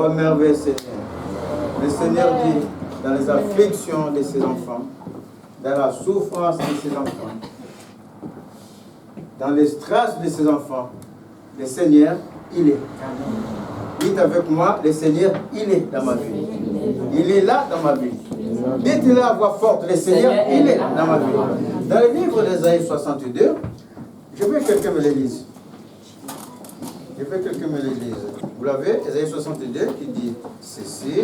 Oh, merveilleux Seigneur. Le Seigneur dit, dans les afflictions de ses enfants, dans la souffrance de ses enfants, dans les stress de ses enfants, le Seigneur, il est. Dites avec moi, le Seigneur, il est dans ma vie. Il est là dans ma vie. Dites-le à voix forte, le Seigneur, il est dans ma vie. Dans le livre d'Ésaïe 62, je veux que quelqu'un me le lise. Vous l'avez, Ésaïe 62, qui dit ceci,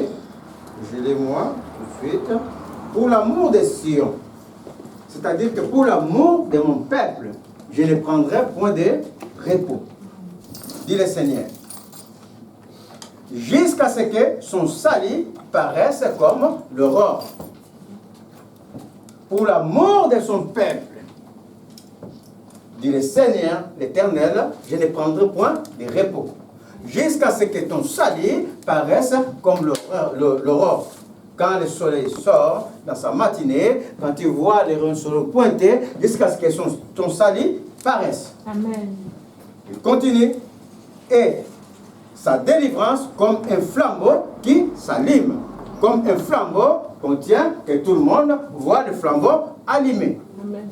je l'ai moi tout de suite, pour l'amour des Sion, c'est-à-dire que pour l'amour de mon peuple, je ne prendrai point de repos, dit le Seigneur, jusqu'à ce que son salut paraisse comme l'aurore. Pour l'amour de son peuple, dit le Seigneur, l'Éternel, je ne prendrai point de repos, jusqu'à ce que ton salut paraisse comme l'aurore. Quand le soleil sort dans sa matinée, quand tu vois les rayons solaires pointer, jusqu'à ce que ton salut paraisse. Amen. Il continue. Et sa délivrance comme un flambeau qui s'allume. Comme un flambeau qu'on tient, que tout le monde voit le flambeau allumé. Amen.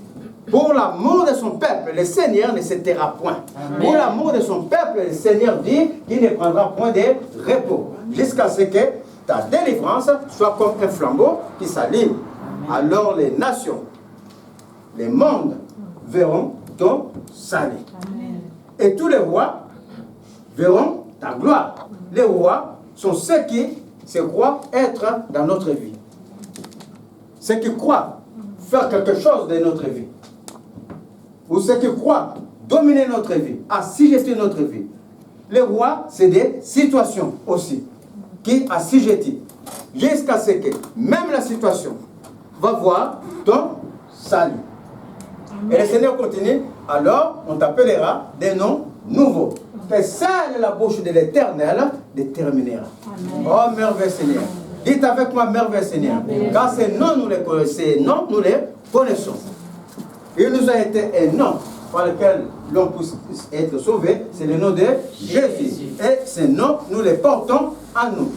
Pour l'amour de son peuple, le Seigneur ne se taira point. Amen. Pour l'amour de son peuple, le Seigneur dit qu'il ne prendra point de repos. Jusqu'à ce que ta délivrance soit comme un flambeau qui s'allume. Alors les nations, les mondes verront ton salut. Amen. Et tous les rois verront ta gloire. Les rois sont ceux qui se croient être dans notre vie. Ceux qui croient faire quelque chose de notre vie. Ou ceux qui croient dominer notre vie, assujettir notre vie. Les rois, c'est des situations aussi, qui assujettissent, jusqu'à ce que même la situation va voir ton salut. Amen. Et le Seigneur continue, alors on t'appellera des noms nouveaux, que seule la bouche de l'Éternel déterminera. Amen. Oh, merveilleux Seigneur. Dites avec moi, merveilleux Seigneur. Amen. Car ces noms, nous les connaissons. Il nous a été un nom par lequel l'on peut être sauvé, c'est le nom de Jésus. Et ces noms, nous les portons en nous.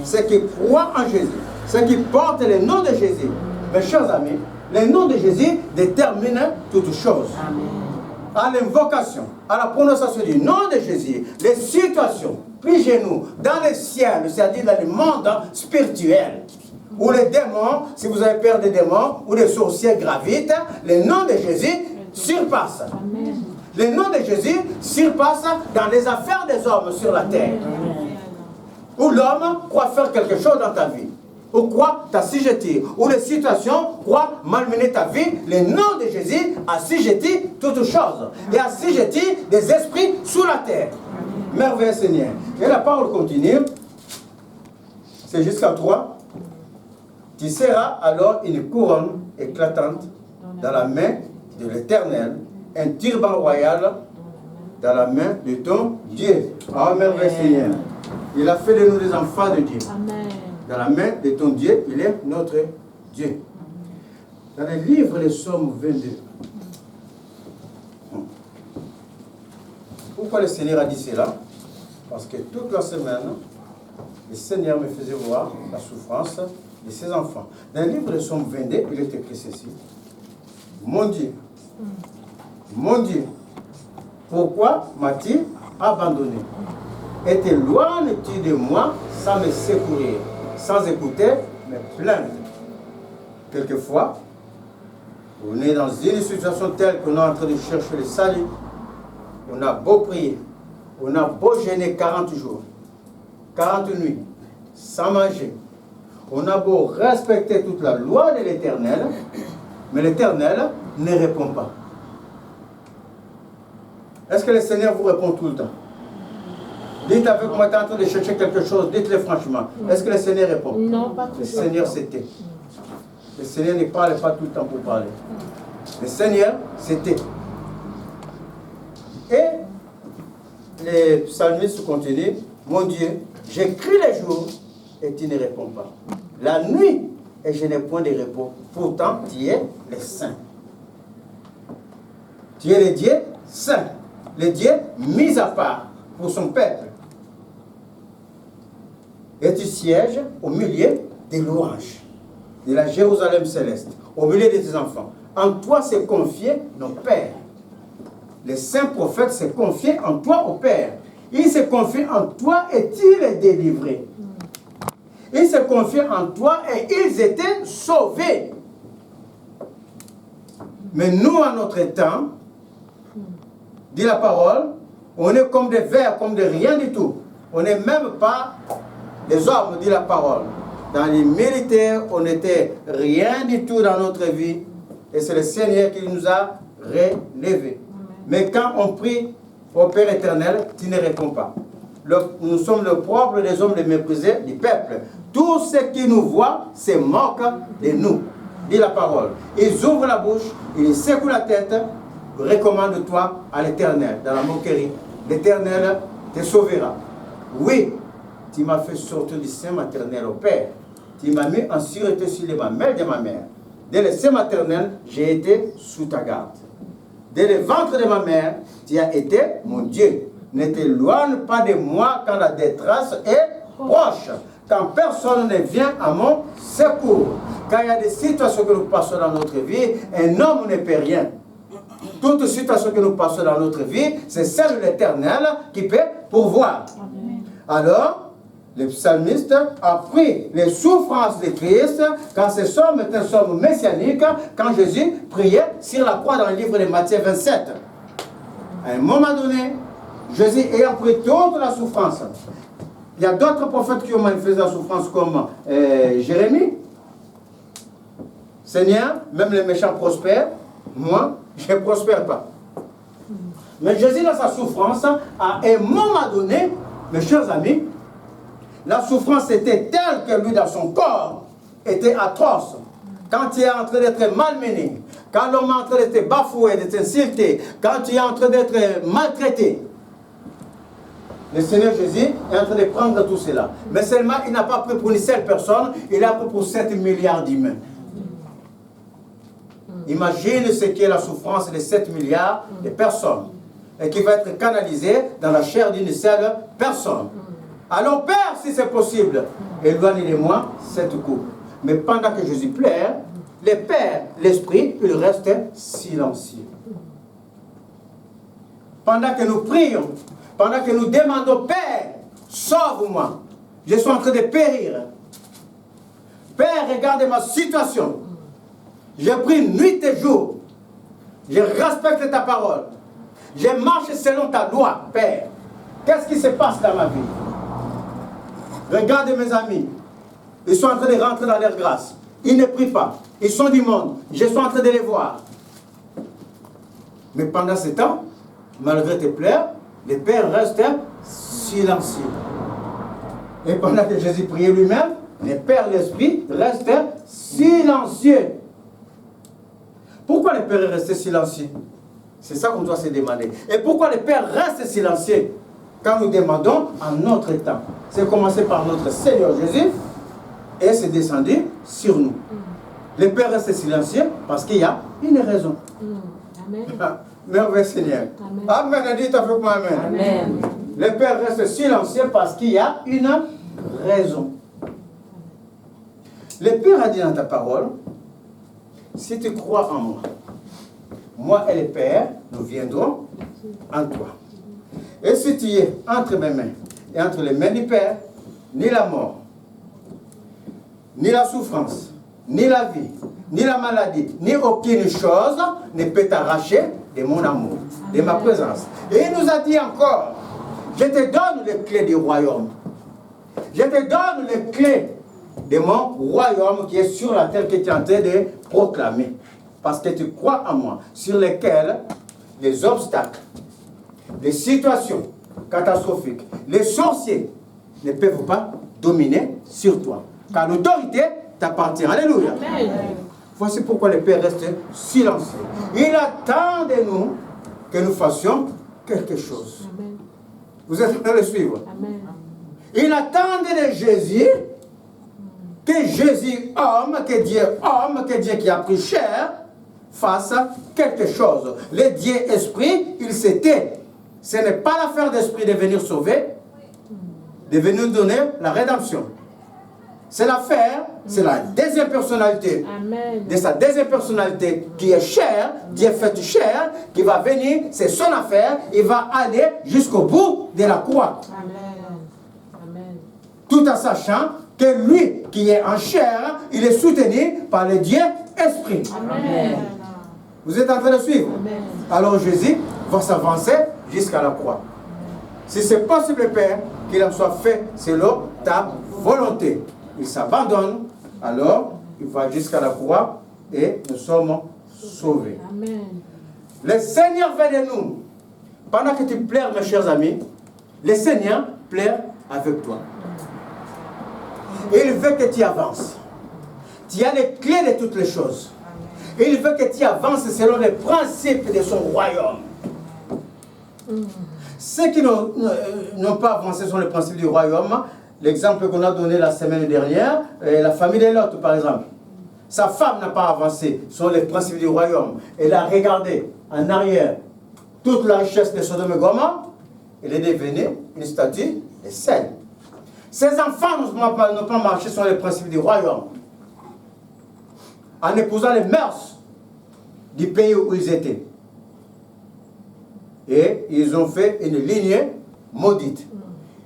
Ceux qui croient en Jésus, ceux qui portent le nom de Jésus. Mes chers amis, le nom de Jésus détermine toutes choses. Amen. À l'invocation, à la prononciation du nom de Jésus, les situations, puis chez nous, dans le ciel, c'est-à-dire dans le monde spirituel, ou les démons, si vous avez peur des démons, ou des sorciers gravitent, le nom de Jésus surpasse. Amen. Le nom de Jésus surpasse dans les affaires des hommes sur la terre. Amen. Où l'homme croit faire quelque chose dans ta vie, ou croit t'assujettir, ou les situations croient malmener ta vie, le nom de Jésus assujettit toutes choses, et assujettit des esprits sous la terre. Amen. Merveilleux Seigneur. Et la parole continue, c'est jusqu'à 3. Tu seras alors une couronne éclatante dans la main de l'Éternel, un turban royal dans la main de ton Dieu. Oh, merveilleux Seigneur. Il a fait de nous des enfants de Dieu. Amen. Dans la main de ton Dieu, il est notre Dieu. Dans le livre des Psaumes 22. Pourquoi le Seigneur a dit cela? Parce que toute la semaine, le Seigneur me faisait voir la souffrance de ses enfants. Dans le livre de Psaume 22, il est écrit ceci. Mon Dieu, pourquoi m'as-tu abandonné? Et t'éloignes-tu de moi sans me secourir, sans écouter mes plaintes? Quelquefois, on est dans une situation telle qu'on est en train de chercher le salut. On a beau prier, on a beau jeûner 40 jours, 40 nuits, sans manger. On a beau respecter toute la loi de l'Éternel, mais l'Éternel ne répond pas. Est-ce que le Seigneur vous répond tout le temps? Dites avec moi, tu es en train de chercher quelque chose, dites-le franchement. Est-ce que le Seigneur répond? Non, pas tout le temps. Le Seigneur s'était. Le Seigneur ne parle pas tout le temps pour parler. Le Seigneur s'était. Et les psalmistes continuent, mon Dieu, j'écris les jours et tu ne réponds pas. La nuit et je n'ai point de repos. Pourtant, tu es le Saint. Tu es le Dieu Saint, le Dieu mis à part pour son peuple. Et tu sièges au milieu des louanges de la Jérusalem céleste, au milieu de tes enfants. En toi s'est confié nos pères. Les saints prophètes s'est confié en toi au Père. Il s'est confié en toi et il est délivré. Il s'est confié en toi et ils étaient sauvés. Mais nous, à notre temps, dit la parole, on est comme des vers, comme de rien du tout. On n'est même pas des hommes, dit la parole. Dans les militaires, on n'était rien du tout dans notre vie. Et c'est le Seigneur qui nous a relevés. Mais quand on prie au Père éternel, tu ne réponds pas. Nous sommes le propre des hommes les méprisés du peuple. Tous ceux qui nous voient se moquent de nous, dit la parole. Ils ouvrent la bouche, ils secouent la tête, recommande-toi à l'éternel, dans la moquerie. L'éternel te sauvera. Oui, tu m'as fait sortir du sein maternel au Père. Tu m'as mis en sûreté sur les mamelles de ma mère. Dès le sein maternel, j'ai été sous ta garde. Dès le ventre de ma mère, tu as été mon Dieu. Ne t'éloigne pas de moi quand la détresse est proche. Quand personne ne vient à mon secours. Quand il y a des situations que nous passons dans notre vie, un homme ne peut rien. Toute situation que nous passons dans notre vie, c'est celle de l'Éternel qui peut pourvoir. Alors, le psalmiste a pris les souffrances de Christ quand ce somme est un somme messianique, quand Jésus priait sur la croix dans le livre de Matthieu 27. À un moment donné, Jésus ayant pris toute la souffrance. Il y a d'autres prophètes qui ont manifesté la souffrance comme Jérémie. Seigneur, même les méchants prospèrent, moi, je ne prospère pas. Mais Jésus, dans sa souffrance, à un moment donné, mes chers amis, la souffrance était telle que lui, dans son corps, était atroce. Quand tu es en train d'être malmené, quand l'homme est en train d'être bafoué, d'être insulté, quand tu es en train d'être maltraité, le Seigneur Jésus est en train de prendre tout cela. Mais seulement, il n'a pas pris pour une seule personne, il a pris pour 7 milliards d'humains. Imagine ce qu'est la souffrance de 7 milliards de personnes et qui va être canalisée dans la chair d'une seule personne. Alors, Père, si c'est possible, éloigne de moi cette coupe. Mais pendant que Jésus pleure, le Père, l'Esprit, il reste silencieux. Pendant que nous prions, pendant que nous demandons, Père, sauve-moi, je suis en train de périr. Père, regarde ma situation. Je prie nuit et jour. Je respecte ta parole. Je marche selon ta loi, Père. Qu'est-ce qui se passe dans ma vie? Regarde mes amis. Ils sont en train de rentrer dans leur grâce. Ils ne prient pas. Ils sont du monde. Je suis en train de les voir. Mais pendant ce temps, malgré tes pleurs, le Père reste silencieux. Et pendant que Jésus priait lui-même, le Père, l'Esprit reste silencieux. Pourquoi le Père est resté silencieux? C'est ça qu'on doit se demander. Et pourquoi le Père reste silencieux quand nous demandons en notre temps? C'est commencé par notre Seigneur Jésus et c'est descendu sur nous. Le Père reste silencieux parce qu'il y a une raison. Amen. Merveilleux Seigneur. Amen. Amen. Dites avec moi Amen. Amen. Le Père reste silencieux parce qu'il y a une raison. Le Père a dit dans ta parole, si tu crois en moi, moi et le Père, nous viendrons en toi. Et si tu es entre mes mains et entre les mains du Père, ni la mort, ni la souffrance, ni la vie, ni la maladie, ni aucune chose ne peut t'arracher de mon amour, de ma présence. Et il nous a dit encore, je te donne les clés du royaume. Je te donne les clés de mon royaume qui est sur la terre que tu es en train de proclamer. Parce que tu crois en moi, sur lesquels les obstacles, les situations catastrophiques, les sorciers ne peuvent pas dominer sur toi. Car l'autorité t'appartient. Alléluia. Amen. Voici pourquoi le Père reste silencieux. Il attend de nous que nous fassions quelque chose. Amen. Vous êtes en train de le suivre. Amen. Il attend de Jésus que Jésus homme, que Dieu qui a pris chair, fasse quelque chose. Le Dieu esprit, il s'était. Ce n'est pas l'affaire d'esprit de venir sauver. de venir nous donner la rédemption. C'est l'affaire, c'est la deuxième personnalité. Amen. De sa deuxième personnalité qui est chère, Dieu fait chair, qui va venir, c'est son affaire, il va aller jusqu'au bout de la croix. Amen. Amen. Tout en sachant que lui qui est en chair, il est soutenu par le Dieu Esprit. Amen. Vous êtes en train de suivre? Amen. Alors Jésus va s'avancer jusqu'à la croix. Si c'est possible, Père, qu'il en soit fait selon ta volonté. Il s'abandonne, alors il va jusqu'à la croix et nous sommes sauvés. Amen. Le Seigneur veut de nous. Pendant que tu pleures, mes chers amis, le Seigneur pleure avec toi. Et il veut que tu avances. Tu as les clés de toutes les choses. Et il veut que tu avances selon les principes de son royaume. Ceux qui n'ont pas avancé sur les principes du royaume, l'exemple qu'on a donné la semaine dernière, la famille de Lot par exemple. Sa femme n'a pas avancé sur les principes du royaume. Elle a regardé en arrière toute la richesse de Sodome et Gomorrhe. Elle est devenue une statue de sel. Ses enfants n'ont pas marché sur les principes du royaume. En épousant les mœurs du pays où ils étaient. Et ils ont fait une lignée maudite.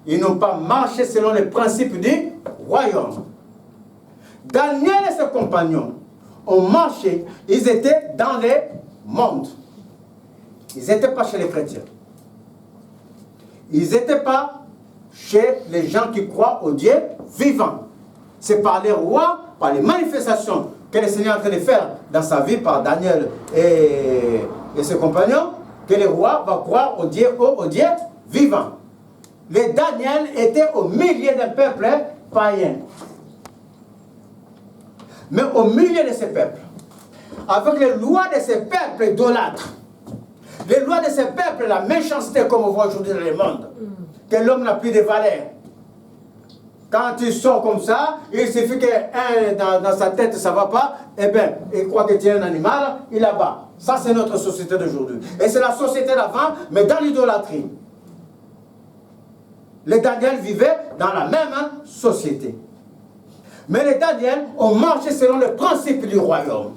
Ils n'ont pas marché selon les principes du royaume. Daniel et ses compagnons ont marché, ils étaient dans les mondes. Ils n'étaient pas chez les chrétiens. Ils n'étaient pas chez les gens qui croient au Dieu vivant. C'est par les rois, par les manifestations que le Seigneur est en train de faire dans sa vie par Daniel et ses compagnons, que le roi va croire au Dieu vivant. Le Daniel était au milieu d'un peuple païen. Mais au milieu de ce peuple, avec les lois de ce peuple idolâtre, les lois de ce peuple, la méchanceté comme on voit aujourd'hui dans le monde, que l'homme n'a plus de valeur. Quand il sort comme ça, il suffit que dans sa tête ça ne va pas, eh bien, il croit que tu es un animal, il abat. Ça, c'est notre société d'aujourd'hui. Et c'est la société d'avant, mais dans l'idolâtrie. Les Daniel vivaient dans la même société. Mais les Daniel ont marché selon les principes du royaume.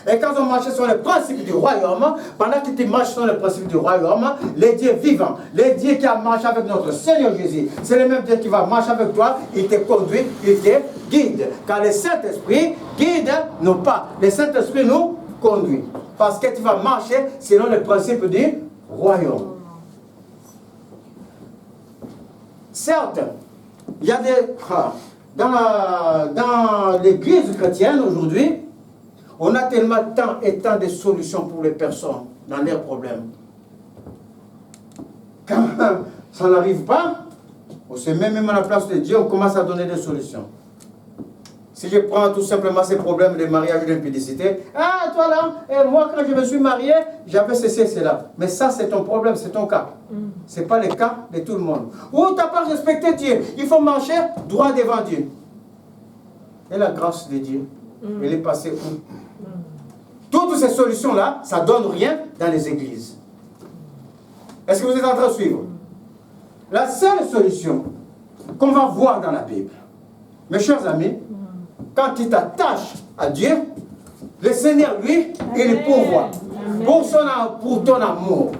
Et quand on marchait sur les principes du royaume, pendant que tu marches sur les principes du royaume, les dieux vivants, les dieux qui a marché avec notre Seigneur Jésus, c'est le même Dieu qui va marcher avec toi, il te conduit, il te guide. Car le Saint-Esprit guide, non pas. Le Saint-Esprit nous conduit. Parce que tu vas marcher selon les principes du royaume. Certes, il y a des... Dans l'église chrétienne aujourd'hui, on a tellement tant et tant de solutions pour les personnes dans leurs problèmes. Quand ça n'arrive pas, on se met même à la place de Dieu, on commence à donner des solutions. Si je prends tout simplement ces problèmes de mariage et d'impudicité, ah, toi là, et moi quand je me suis marié, j'avais ceci, cela. Mais ça, c'est ton problème, c'est ton cas. Ce n'est pas le cas de tout le monde. Ou tu n'as pas respecté Dieu. Il faut marcher droit devant Dieu. Et la grâce de Dieu, elle est passée où? Toutes ces solutions-là, ça ne donne rien dans les églises. Est-ce que vous êtes en train de suivre? La seule solution qu'on va voir dans la Bible, mes chers amis, quand tu t'attaches à Dieu, le Seigneur, lui, il pourvoit. Pour ton amour,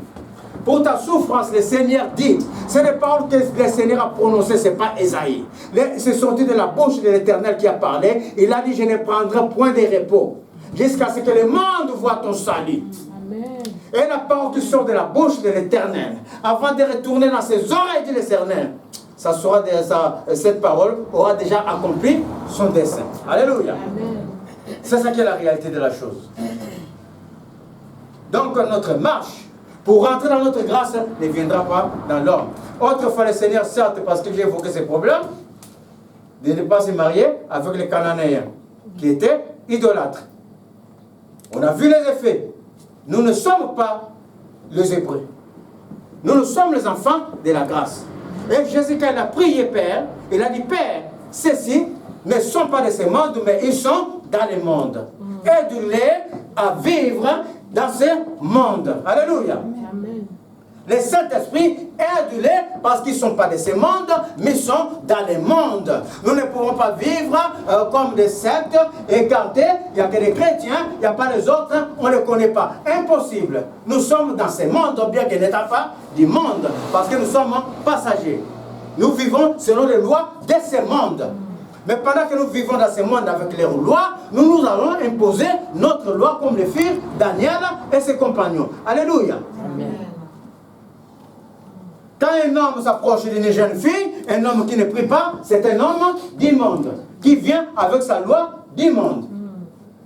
pour ta souffrance, le Seigneur dit, c'est les paroles que le Seigneur a prononcées, ce n'est pas Ésaïe. C'est sorti de la bouche de l'Éternel qui a parlé. Il a dit, je ne prendrai point de repos, jusqu'à ce que le monde voit ton salut. Amen. Et la parole qui sort de la bouche de l'Éternel, avant de retourner dans ses oreilles de l'Éternel, cette parole aura déjà accompli son dessein. Alléluia. C'est ça qui est la réalité de la chose. Donc notre marche, pour rentrer dans notre grâce, ne viendra pas dans l'homme. Autrefois le Seigneur, certes, parce que j'ai évoqué ces problèmes, de ne pas se marier avec les Cananéens, qui étaient idolâtres. On a vu les effets. Nous ne sommes pas les Hébreux. Nous sommes les enfants de la grâce. Et Jésus, quand il a prié Père, il a dit, Père, ceux-ci ne sont pas de ce monde, mais ils sont dans le monde. Aide-les à vivre dans ce monde. Alléluia. Amen. Le Saint-Esprit, aide-les parce qu'ils ne sont pas de ce monde, mais sont dans le monde. Nous ne pouvons pas vivre comme des sectes écartés. Il n'y a que des chrétiens, il n'y a pas les autres, on ne les connaît pas. Impossible. Nous sommes dans ce monde, bien que n'étant pas du monde, parce que nous sommes passagers. Nous vivons selon les lois de ce monde. Mais pendant que nous vivons dans ce monde avec leurs lois, nous allons imposer notre loi comme le firent Daniel et ses compagnons. Alléluia. Amen. Quand un homme s'approche d'une jeune fille, un homme qui ne prie pas, c'est un homme du monde, qui vient avec sa loi du monde.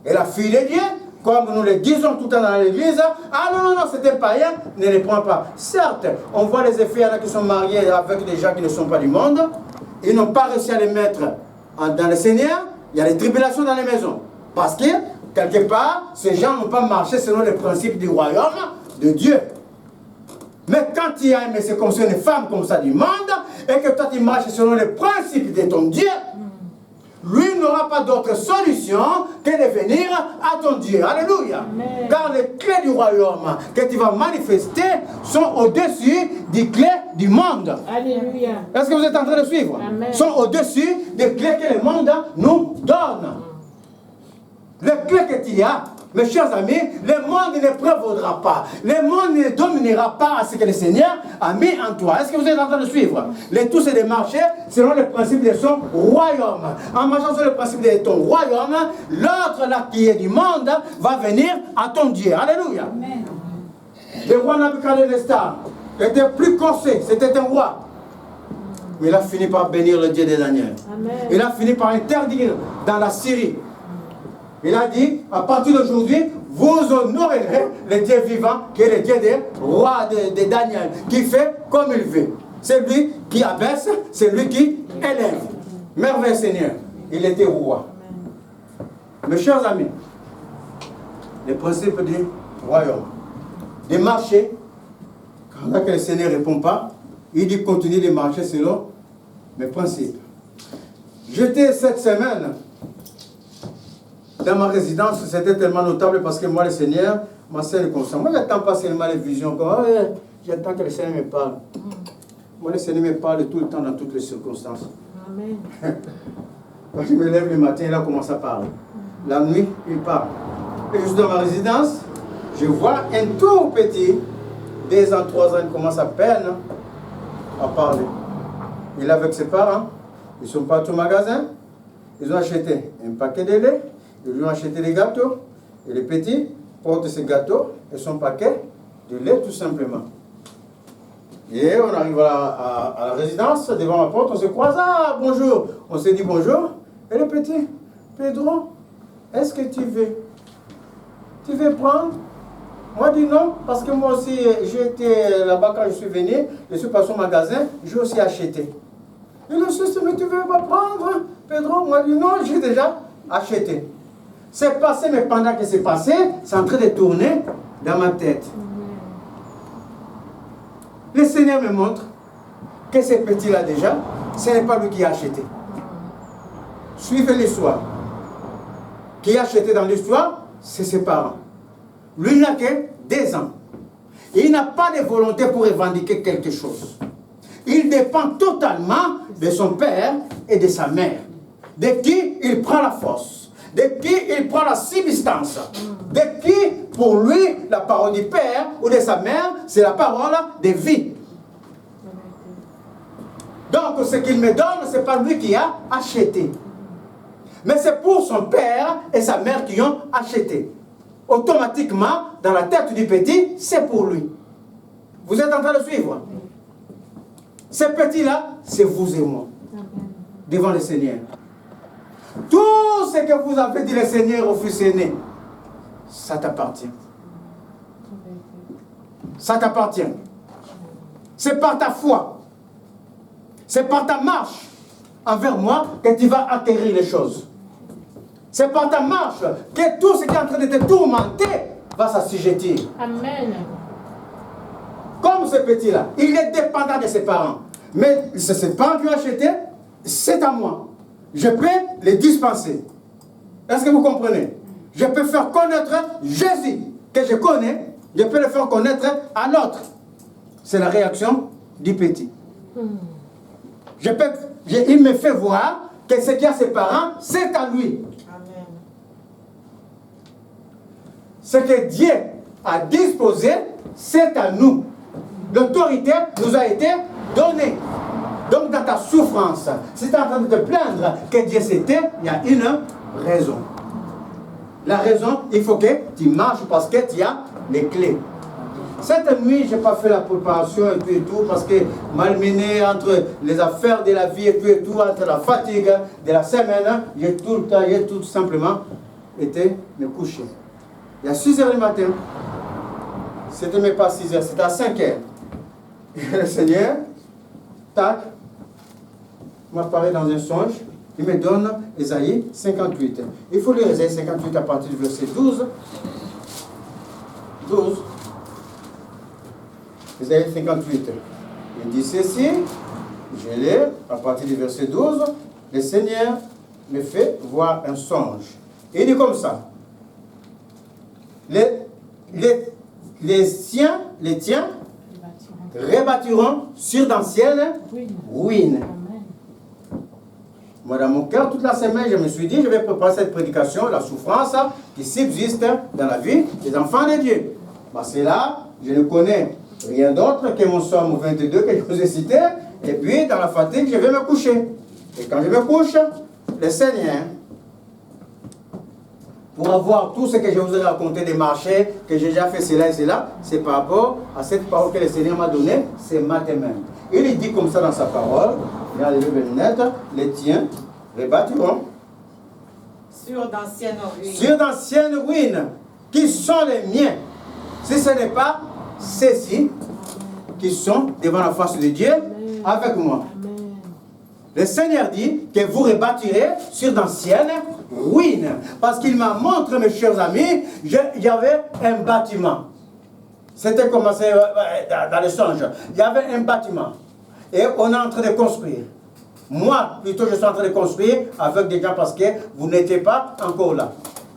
Et la fille de Dieu, comme nous le disons tout le temps dans l'église, ah non, c'est un païen, ne les prend pas. Certes, on voit les effets, il y en a qui sont mariés avec des gens qui ne sont pas du monde, ils n'ont pas réussi à les mettre dans le Seigneur, il y a des tribulations dans les maisons. Parce que, quelque part, ces gens n'ont pas marché selon les principes du royaume de Dieu. Mais quand tu as aimé, c'est comme si une femme comme ça du monde, et que toi tu marches selon les principes de ton Dieu, lui n'aura pas d'autre solution que de venir à ton Dieu. Alléluia. Amen. Car les clés du royaume que tu vas manifester sont au-dessus des clés du monde. Alléluia. Est-ce que vous êtes en train de suivre? Amen. Sont au-dessus des clés que le monde nous donne. Les clés que tu as, mes chers amis, le monde ne prévaudra pas. Le monde ne dominera pas à ce que le Seigneur a mis en toi. Est-ce que vous êtes en train de suivre? Le tout, c'est de marcher selon le principe de son royaume. En marchant sur le principe de ton royaume, l'autre là qui est du monde va venir à ton Dieu. Alléluia. Amen. Le roi Nabuchodonosor était plus corsé, c'était un roi. Mais il a fini par bénir le Dieu de Daniel. Amen. Il a fini par interdire dans la Syrie. Il a dit, à partir d'aujourd'hui, vous honorerez le Dieu vivant, qui est le Dieu des rois de Daniel, qui fait comme il veut. C'est lui qui abaisse, c'est lui qui élève. Merveilleux Seigneur, il était roi. Mes chers amis, le principe du royaume, de marcher, quand le Seigneur ne répond pas, il dit continue de marcher selon mes principes. J'étais cette semaine dans ma résidence, c'était tellement notable parce que moi, le Seigneur, ma sœur est consciente. Moi, j'attends pas seulement les visions, j'attends que le Seigneur me parle. Moi, le Seigneur me parle tout le temps, dans toutes les circonstances. Amen. Quand je me lève le matin, il a commencé à parler. La nuit, il parle. Et juste dans ma résidence, je vois un tout petit, 2 ans, 3 ans, il commence à peine à parler. Il est avec ses parents, ils sont partis au magasin, ils ont acheté un paquet de lait. Ils lui ont acheté des gâteaux. Et les petits portent ces gâteaux et son paquet de lait tout simplement. Et on arrive à la résidence, devant la porte, on se croise. Ah, bonjour. On se dit bonjour. Et le petit, Pedro, est-ce que tu veux prendre? Moi, je dis non, parce que moi aussi, j'étais là-bas quand je suis venu. Je suis passé au magasin, j'ai aussi acheté. Il insiste, mais tu veux pas prendre, Pedro? Moi, je dis non, j'ai déjà acheté. C'est passé, mais pendant que c'est passé, c'est en train de tourner dans ma tête. Le Seigneur me montre que ce petit-là déjà, ce n'est pas lui qui a acheté. Suivez l'histoire. Qui a acheté dans l'histoire, c'est ses parents. Lui n'a que 2 ans. Il n'a pas de volonté pour revendiquer quelque chose. Il dépend totalement de son père et de sa mère. De qui il prend la force. De qui il prend la substance. De qui, pour lui, la parole du père ou de sa mère, c'est la parole de vie. Donc, ce qu'il me donne, ce n'est pas lui qui a acheté. Mais c'est pour son père et sa mère qui ont acheté. Automatiquement, dans la tête du petit, c'est pour lui. Vous êtes en train de suivre? Ce petit-là, c'est vous et moi. Devant le Seigneur. Tout ce que vous avez dit le Seigneur au fils aîné, ça t'appartient. Ça t'appartient. C'est par ta foi. C'est par ta marche envers moi que tu vas acquérir les choses. C'est par ta marche que tout ce qui est en train de te tourmenter va s'assujettir. Amen. Comme ce petit-là, il est dépendant de ses parents. Mais c'est ses parents qui ont acheté, c'est à moi. Je peux les dispenser. Est-ce que vous comprenez? Je peux faire connaître Jésus que je connais, je peux le faire connaître à l'autre. c'est la réaction du petit. Il me fait voir que ce qu'il y a à ses parents, c'est à lui. Amen. Ce que Dieu a disposé, c'est à nous. L'autorité nous a été donnée. Donc dans ta souffrance, si tu es en train de te plaindre que Dieu s'était, il y a une raison. La raison, il faut que tu marches parce que tu as les clés. Cette nuit, je n'ai pas fait la préparation et tout, parce que malmené entre les affaires de la vie et tout, entre la fatigue de la semaine, j'ai tout simplement été me coucher. Il y a 6 heures du matin, c'était même pas 6 heures, c'était à 5 heures. Et le Seigneur, tac, m'apparaît dans un songe, il me donne Ésaïe 58. Il faut lire Ésaïe 58 à partir du verset 12. 12. Ésaïe 58. Il dit ceci, je lis à partir du verset 12. Le Seigneur me fait voir un songe. Il dit comme ça. Les tiens rebâtiront sur d'anciennes ruines. Moi, dans mon cœur, toute la semaine, je me suis dit, je vais préparer cette prédication, la souffrance qui subsiste dans la vie des enfants de Dieu. Parce que là, je ne connais rien d'autre que mon psaume 22 que je vous ai cité. Et puis, dans la fatigue, je vais me coucher. Et quand je me couche, le Seigneur, pour avoir tout ce que je vous ai raconté des marchés, que j'ai déjà fait cela et cela, c'est par rapport à cette parole que le Seigneur m'a donnée, c'est matin-même. Il dit comme ça dans sa parole, regardez les lunettes, les tiens, les bâtiront Sur d'anciennes ruines. sur d'anciennes ruines, qui sont les miens. Si ce n'est pas ceux-ci qui sont devant la face de Dieu avec moi. Le Seigneur dit que vous rebâtirez sur d'anciennes ruines. Parce qu'il m'a montré, mes chers amis, il y avait un bâtiment. C'était commencé dans le songe. Il y avait un bâtiment. Et on est en train de construire. Moi, plutôt, je suis en train de construire avec des gens parce que vous n'étiez pas encore là.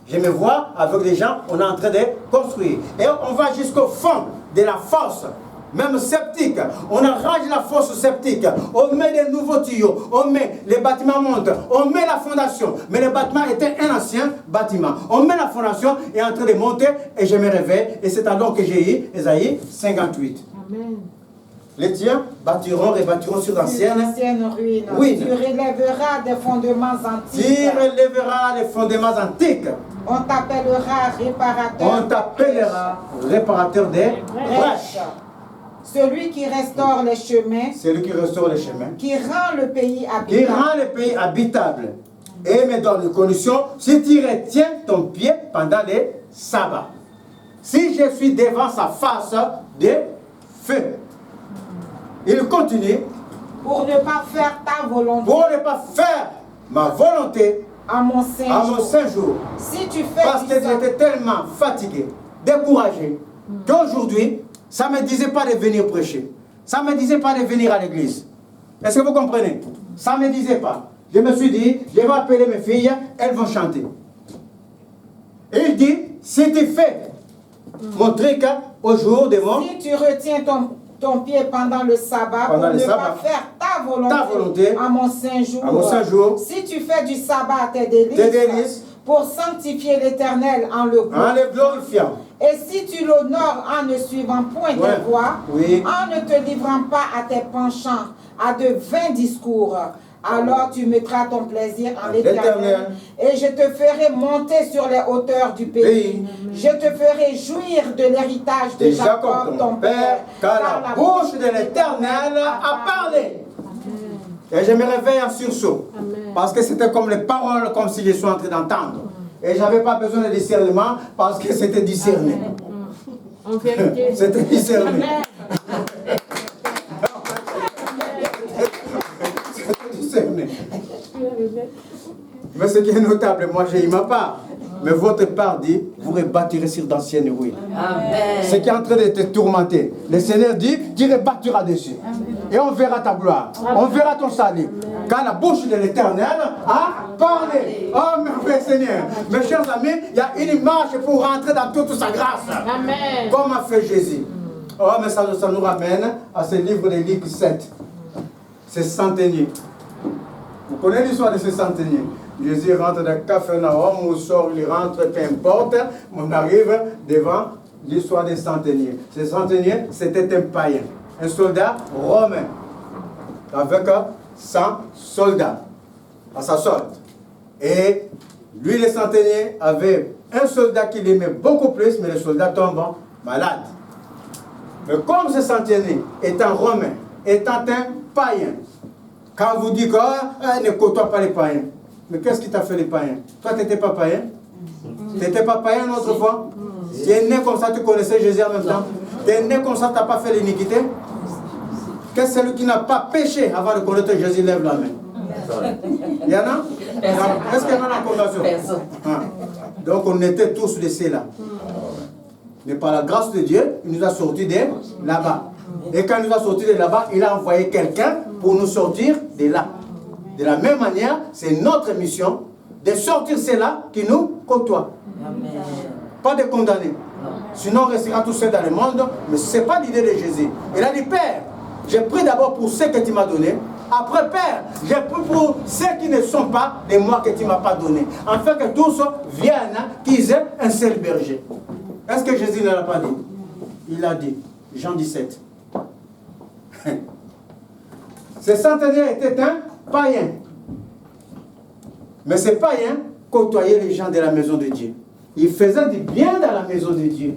Je me vois avec des gens, on est en train de construire. Et on va jusqu'au fond de la fosse, même septique. On arrache la fosse septique. On met des nouveaux tuyaux. On met, les bâtiments montent. On met la fondation. Mais le bâtiment était un ancien bâtiment. On met la fondation et est en train de monter et je me réveille. Et c'est alors que j'ai eu Ésaïe 58. Amen. Les tiens rebâtiront sur d'anciennes ruines. ruines. Tu relèveras des fondements antiques. Tu relèveras les fondements antiques. On t'appellera réparateur. On t'appellera réparateur des brèches. Celui qui restaure les chemins. Celui qui restaure les chemins. Qui rend le pays Qui habitable. rend le pays habitable. Et me donne une condition, si tu retiens ton pied pendant les sabbats. Si je suis devant sa face de feu. Il continue. Pour ne pas faire ta volonté. Pour ne pas faire ma volonté À mon saint jour. Si tu fais Parce que j'étais tellement fatigué, découragé, qu'aujourd'hui, ça ne me disait pas de venir prêcher. Ça ne me disait pas de venir à l'église. Est-ce que vous comprenez? Ça ne me disait pas. Je me suis dit, je vais appeler mes filles, elles vont chanter. Et il dit, si tu fais mon truc au jour de mon... Si tu retiens ton pied pendant le sabbat, Pendant pour le ne sabbat, pas faire ta volonté à mon saint jour. Si tu fais du sabbat tes délices, pour sanctifier l'Éternel en le glorifiant. Et si tu l'honores en ne suivant point tes voies, en ne te livrant pas à tes penchants, à de vains discours, alors tu mettras ton plaisir en l'Éternel, et je te ferai monter sur les hauteurs du pays. Je te ferai jouir de l'héritage de Jacob, ton père, car la bouche de l'Éternel a parlé. Et je me réveille en sursaut, parce que c'était comme les paroles, comme si je suis en train d'entendre. Et je n'avais pas besoin de discernement, parce que c'était discerné. C'était discerné. Mais ce qui est notable, moi j'ai eu ma part. Mais votre part dit, vous rebâtirez sur d'anciennes ruines. Ce qui est en train de te tourmenter. Le Seigneur dit, tu rebâtiras dessus. Et on verra ta gloire. On verra ton salut. Car la bouche de l'Éternel a parlé. Oh merveilleux Seigneur. Mes chers amis, il y a une marche pour rentrer dans toute sa grâce. Comme a fait Jésus. Oh, mais ça nous ramène à ce livre de Luc 7. Ces centeniers. Vous connaissez l'histoire de ces centeniers? Jésus rentre dans Capharnaüm, ou sort, il rentre, peu importe. On arrive devant l'histoire des centeniers. Ces centeniers, c'était un païen, un soldat romain, avec 100 soldats à sa solde. Et lui, le centenier, avait un soldat qu'il aimait beaucoup plus, mais le soldat tombe malade. Mais comme ce centenier étant romain, étant un païen, quand vous dites ne côtoie pas les païens, mais qu'est-ce qui t'a fait les païens? Toi, tu n'étais pas païen? Tu n'étais pas païen autrefois? Tu es né comme ça, tu connaissais Jésus en même temps? Tu es né comme ça, tu n'as pas fait l'iniquité? Qu'est-ce que celui qui n'a pas péché avant de connaître Jésus lève la main? Il y en a? Est-ce qu'il y en a dans la congrégation? Donc on était tous de ceux-là. Mais par la grâce de Dieu, il nous a sortis de là-bas. Et quand il nous a sortis de là-bas, il a envoyé quelqu'un pour nous sortir de là. De la même manière, c'est notre mission de sortir ceux-là qui nous côtoient. Pas de condamner. Sinon, on restera tout seul dans le monde. Mais ce n'est pas l'idée de Jésus. Il a dit, Père, j'ai pris d'abord pour ceux que tu m'as donnés. Après, Père, j'ai pris pour ceux qui ne sont pas de moi que tu ne m'as pas donné. Afin que tous viennent, qu'ils aient un seul berger. Est-ce que Jésus ne l'a pas dit? Il a dit, Jean 17. Ce centenier était un païen. Mais ce païen côtoyait les gens de la maison de Dieu. Il faisait du bien dans la maison de Dieu.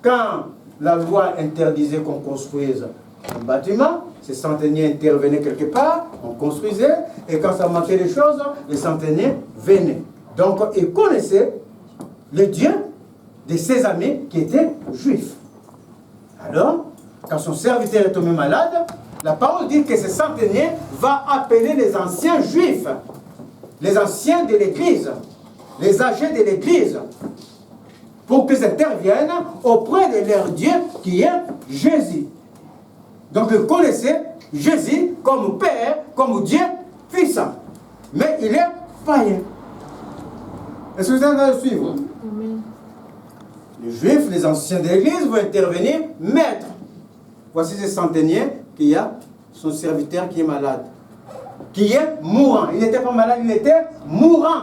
Quand la loi interdisait qu'on construise un bâtiment, ces centeniers intervenaient quelque part, on construisait, et quand ça manquait des choses, les centeniers venaient. Donc, ils connaissaient le Dieu de ses amis qui étaient juifs. Alors, quand son serviteur est tombé malade, la parole dit que ce centenier va appeler les anciens juifs, les anciens de l'Église, les âgés de l'Église, pour qu'ils interviennent auprès de leur Dieu qui est Jésus. Donc ils connaissaient Jésus comme Père, comme Dieu puissant. Mais il est païen. Est-ce que vous êtes en train de suivre? Les Juifs, les anciens de l'Église vont intervenir, maître. Voici ce centenier qui a son serviteur qui est malade, qui est mourant. Il n'était pas malade, il était mourant.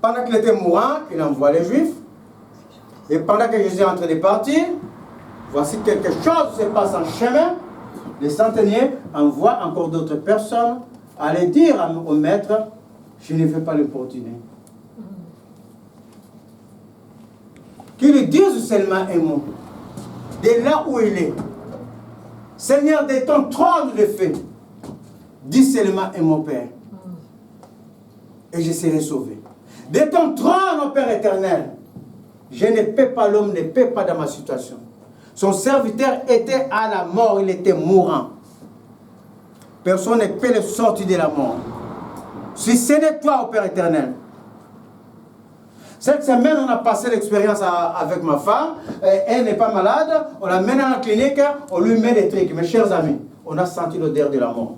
Pendant qu'il était mourant, il envoie les Juifs. Et pendant que Jésus est en train de partir, voici quelque chose se passe en chemin. Les centeniers envoient encore d'autres personnes aller dire au maître, je ne veux pas l'importuner. Qu'ils lui disent seulement un mot. De là où il est. Seigneur, de ton trône de feu, dis seulement un mot, Père. Et je serai sauvé. De ton trône, ô Père éternel, je ne peux pas, l'homme ne peut pas dans ma situation. Son serviteur était à la mort, il était mourant. Personne ne peut le sortir de la mort. Si ce n'est toi, ô Père éternel. Cette semaine, on a passé l'expérience avec ma femme. Elle n'est pas malade. On la mène à la clinique. On lui met des trucs. Mes chers amis, on a senti l'odeur de la mort.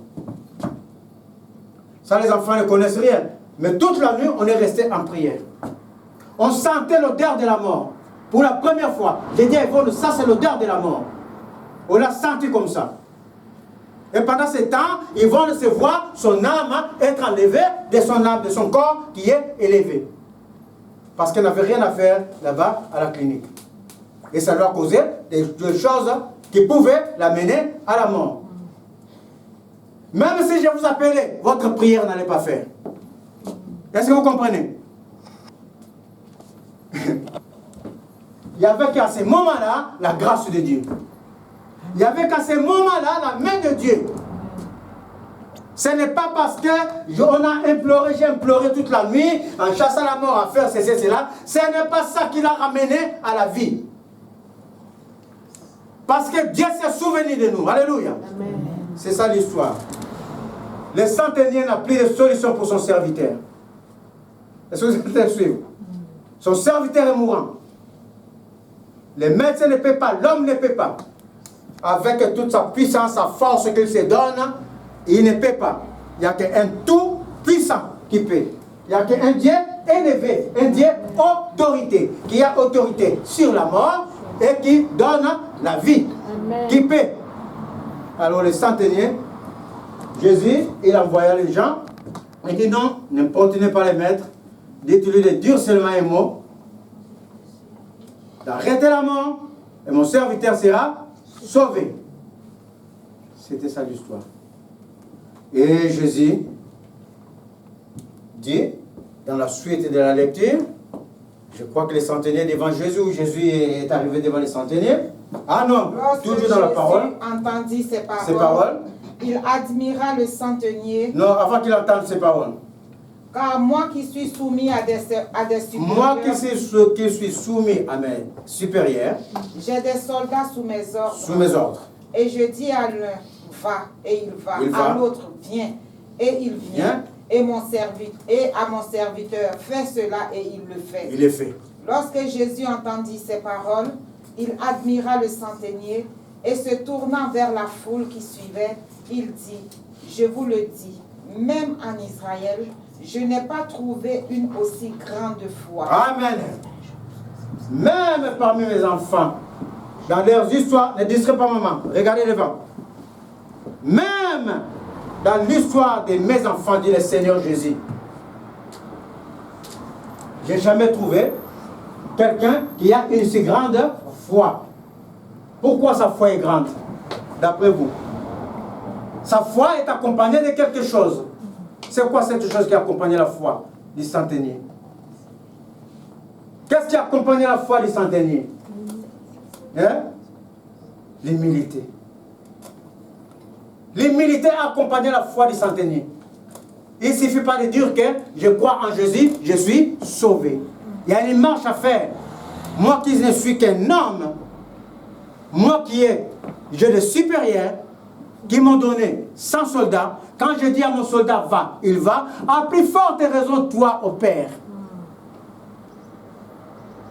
Ça, les enfants ne connaissent rien. Mais toute la nuit, on est resté en prière. On sentait l'odeur de la mort. Pour la première fois, j'ai dit à Yvonne, ça c'est l'odeur de la mort. On l'a senti comme ça. Et pendant ce temps, Yvonne se voit son âme être enlevée de son âme, de son corps qui est élevé. Parce qu'elle n'avait rien à faire là-bas à la clinique. Et ça lui a causé des choses qui pouvaient l'amener à la mort. Même si je vous appelais, votre prière n'allait pas faire. Est-ce que vous comprenez? Il y avait qu'à ce moment-là la grâce de Dieu. Il n'y avait qu'à ce moment-là la main de Dieu. Ce n'est pas parce qu'on a imploré, j'ai imploré toute la nuit, en chassant la mort à faire ceci, cela. Ce n'est pas ça qui l'a ramené à la vie. Parce que Dieu s'est souvenu de nous. Alléluia. C'est ça l'histoire. Le centenier n'a plus de solution pour son serviteur. Est-ce que vous êtes en train de suivre? Son serviteur est mourant. Le médecin ne peut pas, l'homme ne peut pas. Avec toute sa puissance, sa force qu'il se donne, il ne peut pas. Il n'y a qu'un tout puissant qui peut. Il n'y a qu'un Dieu élevé, un Dieu autorité, qui a autorité sur la mort et qui donne la vie, qui paie. Alors les centeniers, Jésus, il envoya les gens, il dit non, ne continuez pas les mettre, dites-lui de dire seulement un mot, d'arrêter la mort, et mon serviteur sera sauvé. C'était ça l'histoire. Et Jésus dit, dans la suite de la lecture, je crois que les centeniers devant Jésus, où Jésus est arrivé devant les centeniers. Ah non, lorsque toujours dans la parole. Entendit ces paroles, il admira le centenier. Non, avant qu'il entende ces paroles. Car moi qui suis soumis à des supérieurs. Moi qui suis soumis à mes supérieurs. J'ai des soldats sous mes ordres. Sous mes ordres. Et je dis à l'un, va, et il va. À l'autre, viens, et il vient. Et à mon serviteur, fais cela, et il le fait. Il le fait. Lorsque Jésus entendit ces paroles, il admira le centenier, et se tournant vers la foule qui suivait, il dit, je vous le dis, même en Israël, je n'ai pas trouvé une aussi grande foi. Amen. Même parmi mes enfants, dans leurs histoires, ne distraient pas maman, regardez devant. Même dans l'histoire de mes enfants, dit le Seigneur Jésus, je n'ai jamais trouvé quelqu'un qui a une si grande foi. Pourquoi sa foi est grande, d'après vous? Sa foi est accompagnée de quelque chose. C'est quoi cette chose qui accompagne la foi du centenier? Qu'est-ce qui accompagne la foi du centenier? Hein? L'humilité. L'humilité accompagne la foi du centenier. Il ne suffit pas de dire que je crois en Jésus, je suis sauvé. Il y a une marche à faire. Moi qui ne suis qu'un homme, moi qui ai des supérieurs, qui m'ont donné 100 soldats, quand je dis à mon soldat va, il va, à plus forte raison toi au Père.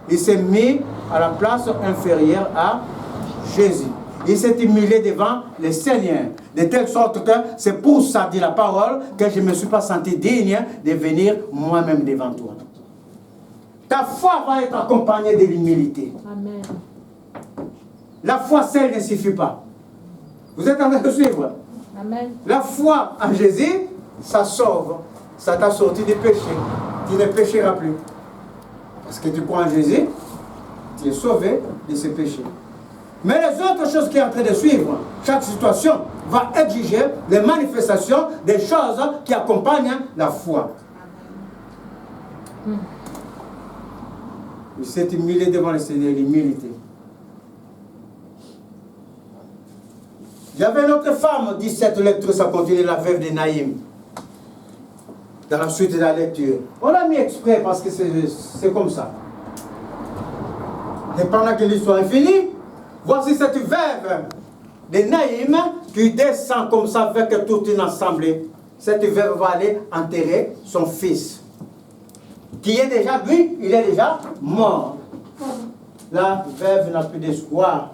Il s'est mis à la place inférieure à Jésus. Il s'est humilié devant le Seigneur, de telle sorte que c'est pour ça, dit la parole, que je ne me suis pas senti digne de venir moi-même devant toi. Ta foi va être accompagnée de l'humilité. Amen. La foi seule ne suffit pas. Vous êtes en train de suivre? Amen. La foi en Jésus, ça sauve. Ça t'a sorti du péché. Tu ne pécheras plus. Parce que tu crois en Jésus, tu es sauvé de ce péché. Mais les autres choses qui sont en train de suivre, chaque situation va exiger les manifestations des choses qui accompagnent la foi. Il s'est humilié devant le Seigneur, l'humilité. Il y avait une autre femme, dit cette lecture, ça continue, la veuve de Naïm. Dans la suite de la lecture. On l'a mis exprès parce que c'est comme ça. Et pendant que l'histoire est finie, voici cette veuve de Naïm qui descend comme ça avec toute une assemblée. Cette veuve va aller enterrer son fils. Qui est déjà, lui, il est déjà mort. La veuve n'a plus d'espoir.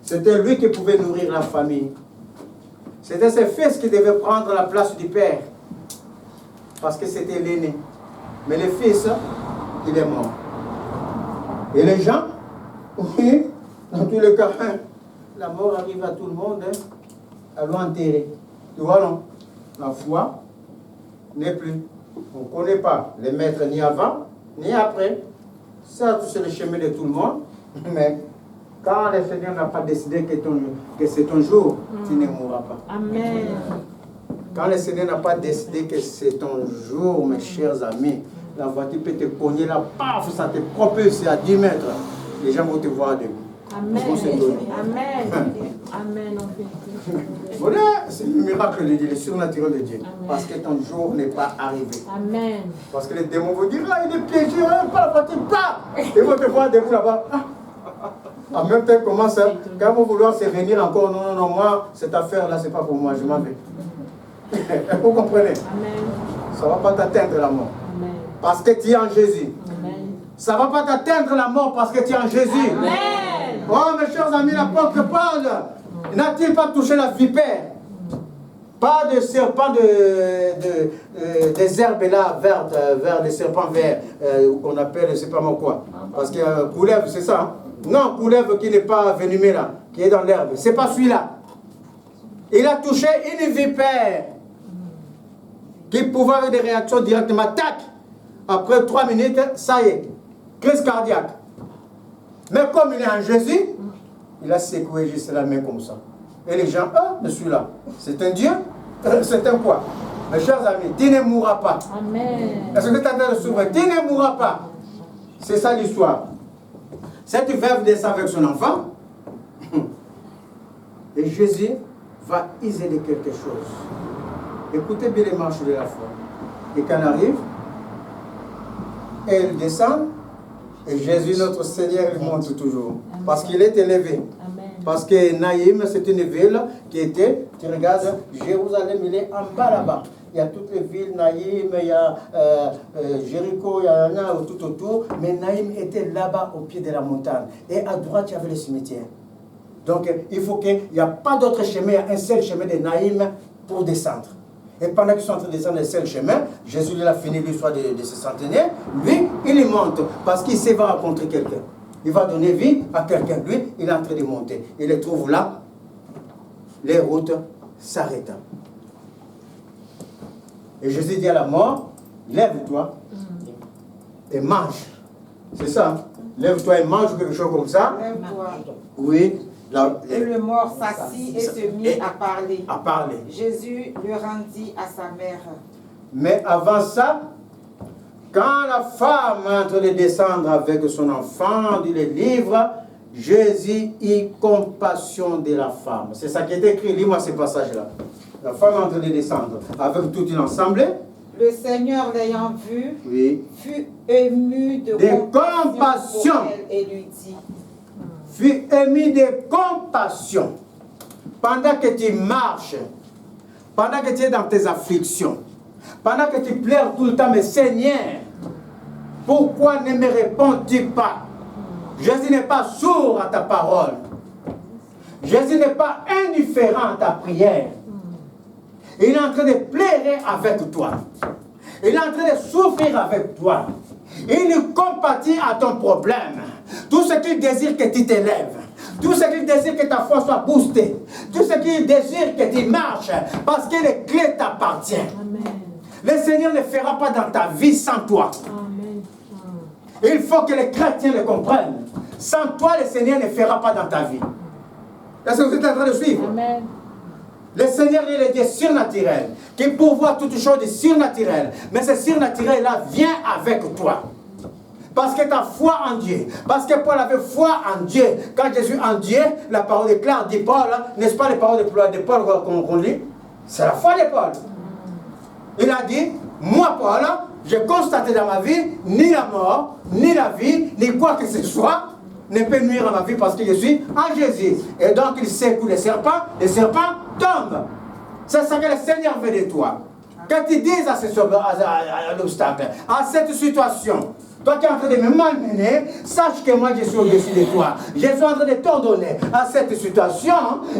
C'était lui qui pouvait nourrir la famille. C'était ses fils qui devaient prendre la place du père. Parce que c'était l'aîné. Mais le fils, il est mort. Et les gens, oui, dans tous les cas, la mort arrive à tout le monde. Allons enterrer. Tu vois, non? La foi n'est plus. On ne connaît pas les maîtres ni avant, ni après. Ça, c'est le chemin de tout le monde. Mais quand le Seigneur n'a pas décidé que c'est ton jour, tu ne mourras pas. Amen. Quand le Seigneur n'a pas décidé que c'est ton jour, mes chers amis, la voiture peut te cogner là, paf, ça te propulse à 10 mètres. Les gens vont te voir debout. Amen. Amen. Amen. Voilà, c'est le miracle de Dieu, le surnaturel de Dieu. Amen. Parce que ton jour n'est pas arrivé. Amen. Parce que les démons vont dire, ah, il est piégé, pas la voiture, pas. Ils vont te voir debout là-bas. En même temps, comment ça? Quand vous vouloir se venir encore, non, non, non, moi, cette affaire-là, c'est pas pour moi, je m'en vais. Vous comprenez? Amen. Ça ne va pas t'atteindre la mort. Amen. Parce que tu es en Jésus. Amen. Ça ne va pas t'atteindre la mort parce que tu es en Jésus. Amen. Oh, mes chers amis, l'apôtre Paul n'a-t-il pas touché la vipère? Pas de serpents des herbes là, vertes, vers des serpents verts, qu'on appelle, je ne sais pas moi quoi. Parce que couleuvre, c'est ça. Hein? Non, couleuvre qui n'est pas venimé là, qui est dans l'herbe. C'est pas celui-là. Il a touché une vipère qui pouvait avoir des réactions directement. Tac! Après 3 minutes, ça y est. Crise cardiaque. Mais comme il est en Jésus, il a secoué juste la main comme ça. Et les gens, mais celui-là, c'est un Dieu? C'est un quoi? Mes chers amis, tu ne mourras pas. Amen. Est-ce que tu es en train de s'ouvrir? Tu ne mourras pas. C'est ça l'histoire. Cette veuve descend avec son enfant. Et Jésus va isoler quelque chose. Écoutez bien les marches de la foi. Et quand elle arrive, elle descend. Et Jésus, notre Seigneur, il monte toujours. Amen. Parce qu'il est élevé. Amen. Parce que Naïm, c'est une ville qui était, tu regardes, Jérusalem, il est en bas là-bas. Il y a toutes les villes, Naïm, il y a Jéricho, il y en a tout autour. Mais Naïm était là-bas au pied de la montagne. Et à droite, il y avait le cimetière. Donc, il faut qu'il n'y a pas d'autre chemin, il y a un seul chemin de Naïm pour descendre. Et pendant qu'ils sont en train de descendre le seul chemin, Jésus il a fini l'histoire de ce centenaire. Lui, il y monte parce qu'il sait va rencontrer quelqu'un. Il va donner vie à quelqu'un. Lui, il est en train de monter. Il les trouve là, les routes s'arrêtent. Et Jésus dit à la mort, lève-toi et mange. C'est ça. Lève-toi et mange ou quelque chose comme ça. Lève-toi. Oui. Et le mort s'assit et se mit à parler. À parler. Jésus le rendit à sa mère. Mais avant ça, quand la femme est en train de descendre avec son enfant du livre, Jésus eut compassion de la femme. C'est ça qui est écrit. Lis-moi ce passage-là. La femme est en train de descendre avec toute une assemblée. Le Seigneur l'ayant vue, oui, fut ému de compassion pour elle et lui dit, fut ému de compassion. Pendant que tu marches, pendant que tu es dans tes afflictions, pendant que tu pleures tout le temps, mais Seigneur, pourquoi ne me réponds-tu pas? Jésus n'est pas sourd à ta parole. Jésus n'est pas indifférent à ta prière. Il est en train de pleurer avec toi. Il est en train de souffrir avec toi. Il compatit à ton problème. Tout ce qu'il désire que tu t'élèves. Tout ce qu'il désire que ta foi soit boostée. Tout ce qu'il désire que tu marches. Parce que les clés t'appartiennent. Le Seigneur ne fera pas dans ta vie sans toi. Amen. Il faut que les chrétiens le comprennent. Sans toi, le Seigneur ne fera pas dans ta vie. Est-ce que vous êtes en train de suivre? Amen. Le Seigneur est le Dieu surnaturel, qui pourvoit toutes choses de surnaturel. Mais ce surnaturel-là vient avec toi. Parce que ta foi en Dieu, parce que Paul avait foi en Dieu. Quand Jésus en Dieu, la parole est claire, dit Paul, n'est-ce pas les paroles de Paul qu'on lit? C'est la foi de Paul. Il a dit, moi Paul, j'ai constaté dans ma vie, ni la mort, ni la vie, ni quoi que ce soit, ne peut nuire à ma vie parce que je suis en Jésus. Et donc il secoue les serpents tombent. C'est ça que le Seigneur veut de toi. Que tu dises à l'obstacle, à cette situation, toi qui es en train de me malmener, sache que moi je suis au-dessus de toi. Je suis en train de t'ordonner à cette situation.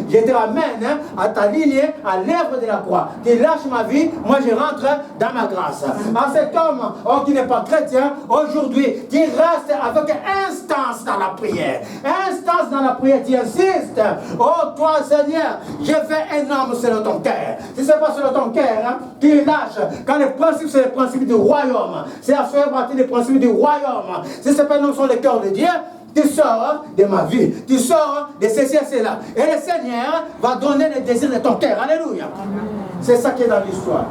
Je te ramène à ta lignée, à l'œuvre de la croix. Tu lâches ma vie, moi je rentre dans ma grâce. À cet homme qui n'est pas chrétien, aujourd'hui, tu restes avec instance dans la prière. Instance dans la prière, tu insistes. Oh toi Seigneur, je fais un homme selon ton cœur. Si ce n'est pas selon ton cœur, tu lâches. Quand le principe c'est le principe du royaume, c'est à faire partie des principes du royaume. Si ce n'est pas nous sur le cœur de Dieu, tu sors de ma vie, tu sors de ceci et cela. Et le Seigneur va donner les désirs de ton cœur. Alléluia. C'est ça qui est dans l'histoire.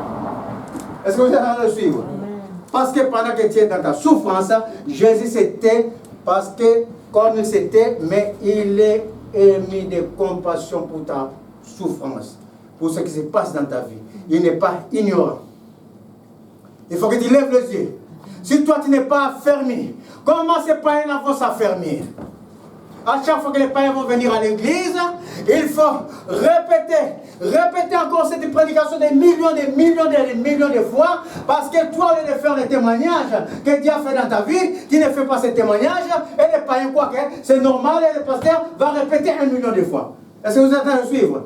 Est-ce que vous êtes en train de suivre? Amen. Parce que pendant que tu es dans ta souffrance, Jésus c'était, parce que comme il c'était, mais il est ému de compassion pour ta souffrance, pour ce qui se passe dans ta vie. Il n'est pas ignorant. Il faut que tu lèves les yeux. Si toi tu n'es pas affermi, comment ces païens vont s'affermir? À chaque fois que les païens vont venir à l'église, il faut répéter encore cette prédication des millions de fois, parce que toi, au lieu de faire le témoignage que Dieu a fait dans ta vie, tu ne fais pas ce témoignage, et les païens, quoi que c'est normal, et le pasteur va répéter 1 million de fois. Est-ce que vous êtes en train de suivre?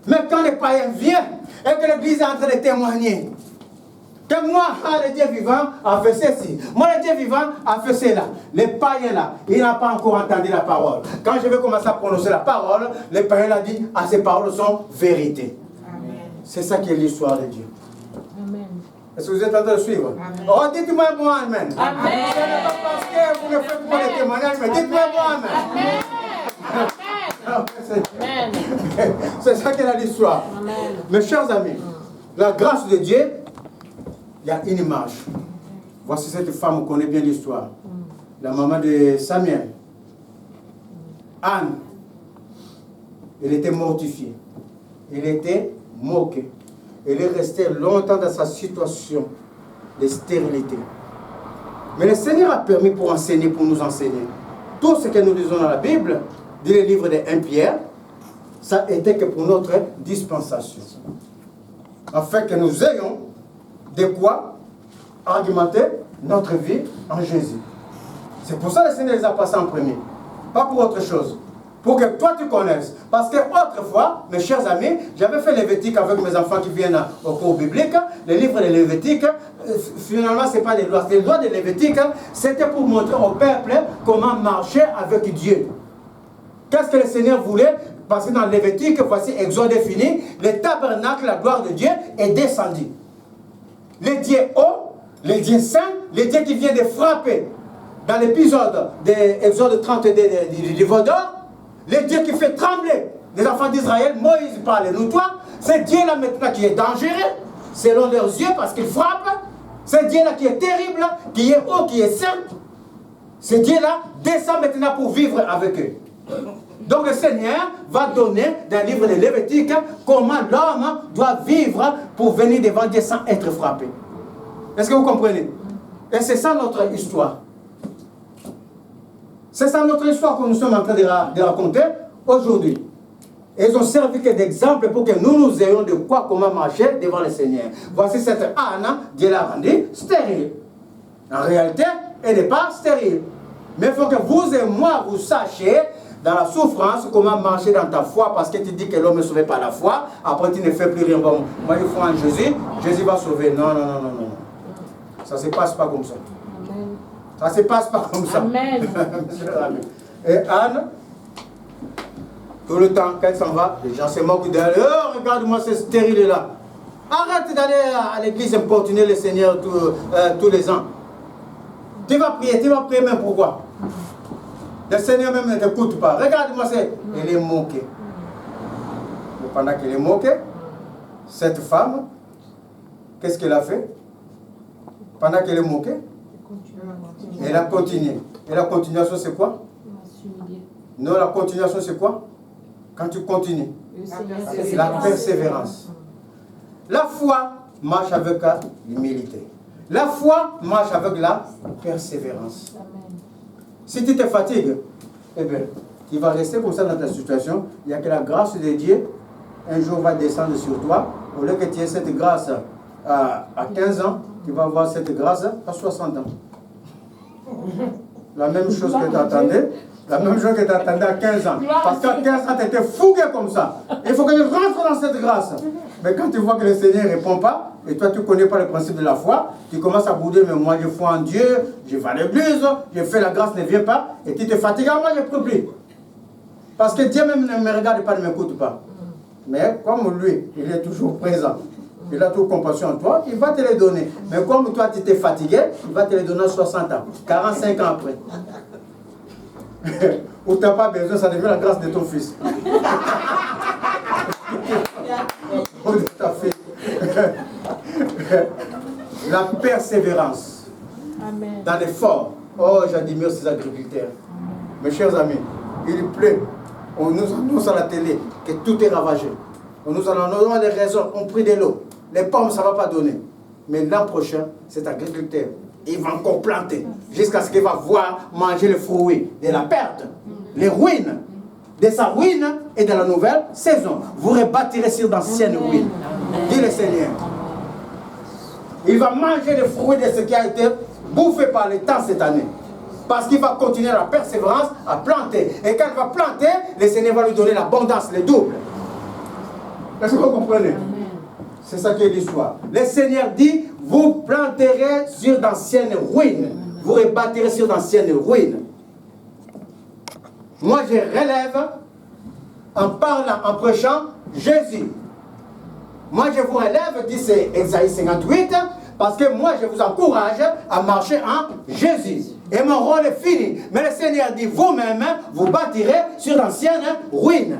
Mais quand les païens viennent et que l'Église est en train de témoigner, que moi, le Dieu vivant a fait ceci, moi, le Dieu vivant a fait cela. Les païens là, ils n'ont pas encore entendu la parole. Quand je vais commencer à prononcer la parole, les païens là disent, ah, ces paroles sont vérité. C'est ça qui est l'histoire de Dieu. Amen. Est-ce que vous êtes en train de suivre? Amen. Oh, dites-moi bon Amen. Amen. Ce n'est pas parce que vous ne faites pas les témoignages, mais dites-moi bon Amen. Amen. C'est ça qui est l'histoire. Mes chers amis, la grâce de Dieu, il y a une image. Voici cette femme, on connaît bien l'histoire. La maman de Samuel. Anne. Elle était mortifiée. Elle était moquée. Elle est restée longtemps dans sa situation de stérilité. Mais le Seigneur a permis pour enseigner, pour nous enseigner. Tout ce que nous lisons dans la Bible, dans le livre de 1 Pierre, ça était que pour notre dispensation. Afin que nous ayons de quoi argumenter notre vie en Jésus. C'est pour ça que le Seigneur les a passés en premier. Pas pour autre chose. Pour que toi tu connaisses. Parce que autrefois, mes chers amis, j'avais fait Lévitique avec mes enfants qui viennent au cours biblique. Le livre de Lévitique, finalement, ce n'est pas des lois. Les lois de Lévitique, c'était pour montrer au peuple comment marcher avec Dieu. Qu'est-ce que le Seigneur voulait? Parce que dans Lévitique, voici Exode est fini, le tabernacle, la gloire de Dieu est descendu. Le Dieu haut, le Dieu saint, le Dieu qui vient de frapper. Dans l'épisode d'Exode 32 du livre d'or, le Dieu qui fait trembler les enfants d'Israël, Moïse parle, nous toi, c'est Dieu-là maintenant qui est dangereux, selon leurs yeux, parce qu'il frappe. C'est Dieu-là qui est terrible, qui est haut, qui est saint. Ce Dieu-là descend maintenant pour vivre avec eux. Donc le Seigneur va donner dans le livre de Lévitique comment l'homme doit vivre pour venir devant Dieu sans être frappé. Est-ce que vous comprenez? Et c'est ça notre histoire. C'est ça notre histoire que nous sommes en train de raconter aujourd'hui. Et ils ont servi que d'exemple pour que nous ayons de quoi, comment marcher devant le Seigneur. Voici cette Anne, Dieu l'a rendue stérile. En réalité, elle n'est pas stérile. Mais il faut que vous et moi, vous sachiez dans la souffrance comment marcher dans ta foi, parce que tu dis que l'homme est sauvé par la foi, après tu ne fais plus rien. Bon, moi je crois en Jésus, Jésus va sauver. Non, non, non, non, non. Ça ne se passe pas comme ça. Amen. Ça ne se passe pas comme ça. Amen. Et Anne, tout le temps, quand elle s'en va, les gens se moquent d'elle. Oh, regarde-moi, c'est stérile là. Arrête d'aller à l'église importuner le Seigneur tous les ans. Tu vas prier même pourquoi? Le Seigneur même ne t'écoute pas. Regarde-moi, elle est moquée. Et pendant qu'elle est moquée, cette femme, qu'est-ce qu'elle a fait? Pendant qu'elle est moquée, elle a continué. Et la continuation, c'est quoi? Non, la continuation, c'est quoi? Quand tu continues. La persévérance. La foi marche avec l'humilité. La foi marche avec la persévérance. Si tu te fatigues, eh bien, tu vas rester comme ça dans ta situation. Il n'y a que la grâce de Dieu, un jour va descendre sur toi. Au lieu que tu aies cette grâce à 15 ans, tu vas avoir cette grâce à 60 ans. La même chose que tu attendais. La même chose que tu attendais à 15 ans. Parce qu'à 15 ans, tu étais fougué comme ça. Il faut que tu rentres dans cette grâce. Mais quand tu vois que le Seigneur ne répond pas, et toi tu ne connais pas le principe de la foi, tu commences à bouder, mais moi je crois en Dieu, je vais à l'église, je fais la grâce, ne vient pas, et tu te fatigues, moi je ne peux plus. Parce que Dieu même ne me regarde pas, ne m'écoute pas. Mais comme lui, il est toujours présent, il a toute compassion en toi, il va te les donner. Mais comme toi tu t'es fatigué, il va te les donner à 60 ans, 45 ans après. Ou tu n'as pas besoin, ça devient la grâce de ton fils. Ou de ta fille. La persévérance. Amen. Dans l'effort. Oh, j'admire ces agriculteurs. Amen. Mes chers amis, il pleut. On nous annonce à la télé que tout est ravagé. On nous annonce des raisons, on prie de l'eau. Les pommes, ça ne va pas donner. Mais l'an prochain, cet agriculteur, il va encore planter jusqu'à ce qu'il va voir manger le fruit de la perte, les ruines, de sa ruine et de la nouvelle saison. Vous rebâtirez sur d'anciennes ruines. Dit le Seigneur. Il va manger le fruit de ce qui a été bouffé par le temps cette année. Parce qu'il va continuer la persévérance à planter. Et quand il va planter, le Seigneur va lui donner l'abondance, le double. Est-ce que vous comprenez? C'est ça qui est l'histoire. Le Seigneur dit, vous planterez sur d'anciennes ruines. Vous rebâtirez sur d'anciennes ruines. Moi, je relève en parlant, en prêchant Jésus. Moi, je vous relève, dit c'est Esaïe 58, parce que moi, je vous encourage à marcher en Jésus. Et mon rôle est fini. Mais le Seigneur dit, vous-même, vous bâtirez sur d'anciennes ruines.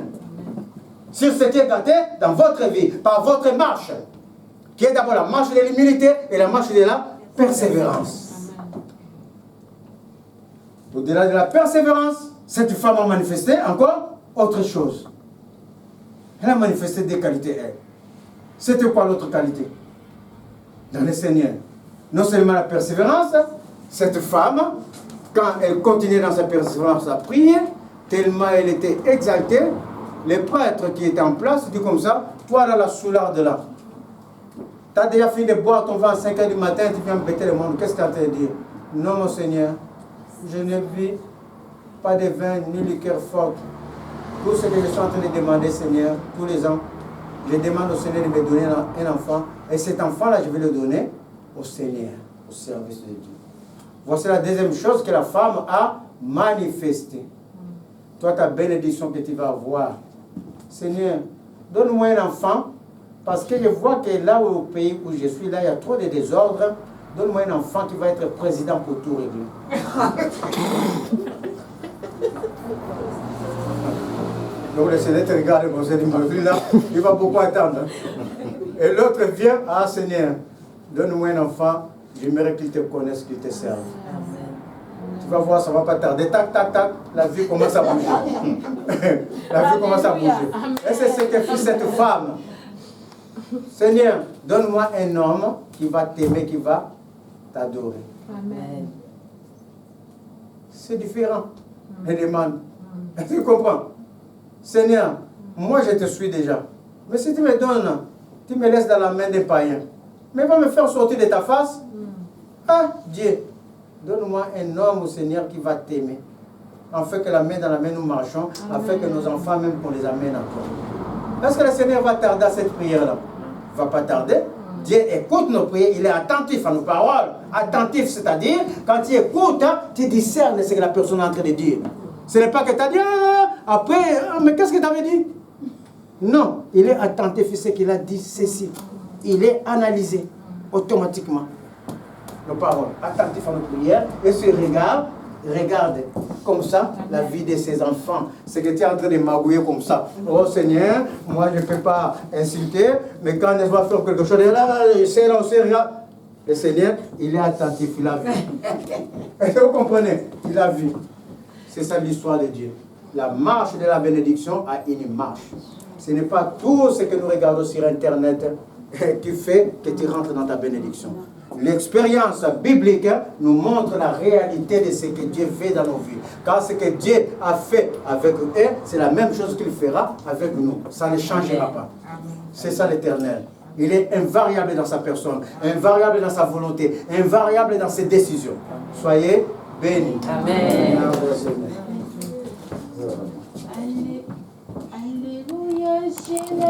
Sur ce qui est gâté dans votre vie, par votre marche, qui est d'abord la marche de l'humilité et la marche de la persévérance. Au-delà de la persévérance, cette femme a manifesté encore autre chose. Elle a manifesté des qualités, elle. C'était quoi l'autre qualité? Dans le Seigneur. Non seulement la persévérance, cette femme, quand elle continuait dans sa persévérance à prier, tellement elle était exaltée, les prêtres qui étaient en place disent comme ça, toi là, la soularde là, tu as déjà fini de boire ton vin à 5 h du matin, tu viens embêter le monde, qu'est-ce que tu as à dire? Non mon Seigneur, je ne vis pas de vin ni liqueur forte. Tout ce que je suis en train de demander, Seigneur, tous les ans, je demande au Seigneur de me donner un enfant, et cet enfant-là, je vais le donner au Seigneur, au service de Dieu. Voici la deuxième chose que la femme a manifestée. Toi, ta bénédiction que tu vas avoir. Seigneur, donne-moi un enfant, parce que je vois que là au pays où je suis, là, il y a trop de désordre. Donne-moi un enfant qui va être président pour tout régler. Donc le Seigneur te regarde et conseil du là, il va beaucoup attendre. Et l'autre vient, ah Seigneur, donne-moi un enfant, j'aimerais qu'il te connaisse, qu'il te serve. Tu vas voir, ça ne va pas tarder. Tac, tac, tac, la vie commence à bouger. La vie commence à bouger. Et c'est ce que fait cette femme. Seigneur, donne-moi un homme qui va t'aimer, qui va t'adorer. Amen. C'est différent. Elle demande. Tu comprends? Seigneur, moi je te suis déjà. Mais si tu me donnes, tu me laisses dans la main des païens. Mais va me faire sortir de ta face. Ah, Dieu, donne-moi un homme au Seigneur qui va t'aimer. Afin que la main dans la main nous marchons, afin que nos enfants même qu'on les amène encore. Est-ce que le Seigneur va tarder à cette prière-là? Il ne va pas tarder. Dieu écoute nos prières, il est attentif à nos paroles. Attentif, c'est-à-dire, quand tu écoutes, tu discernes ce que la personne est en train de dire. Ce n'est pas que tu as dit, après, mais qu'est-ce que tu avais dit? Non, il est attentif, il sait qu'il a dit ceci. Il est analysé automatiquement. Nos paroles, attentif à nos prières, et se regarde comme ça la vie de ses enfants. C'est que tu es en train de magouiller comme ça. Oh Seigneur, moi je ne peux pas insulter, mais quand elle va faire quelque chose, là, c'est là, c'est regarde. Le Seigneur, il est attentif, il a vu. Est-ce que vous comprenez? Il a vu. C'est ça l'histoire de Dieu. La marche de la bénédiction a une marche. Ce n'est pas tout ce que nous regardons sur Internet qui fait que tu rentres dans ta bénédiction. L'expérience biblique nous montre la réalité de ce que Dieu fait dans nos vies. Car ce que Dieu a fait avec eux, c'est la même chose qu'il fera avec nous. Ça ne changera pas. C'est ça l'Éternel. Il est invariable dans sa personne, invariable dans sa volonté, invariable dans ses décisions. Soyez bénis. Amen. Amen. Alléluia.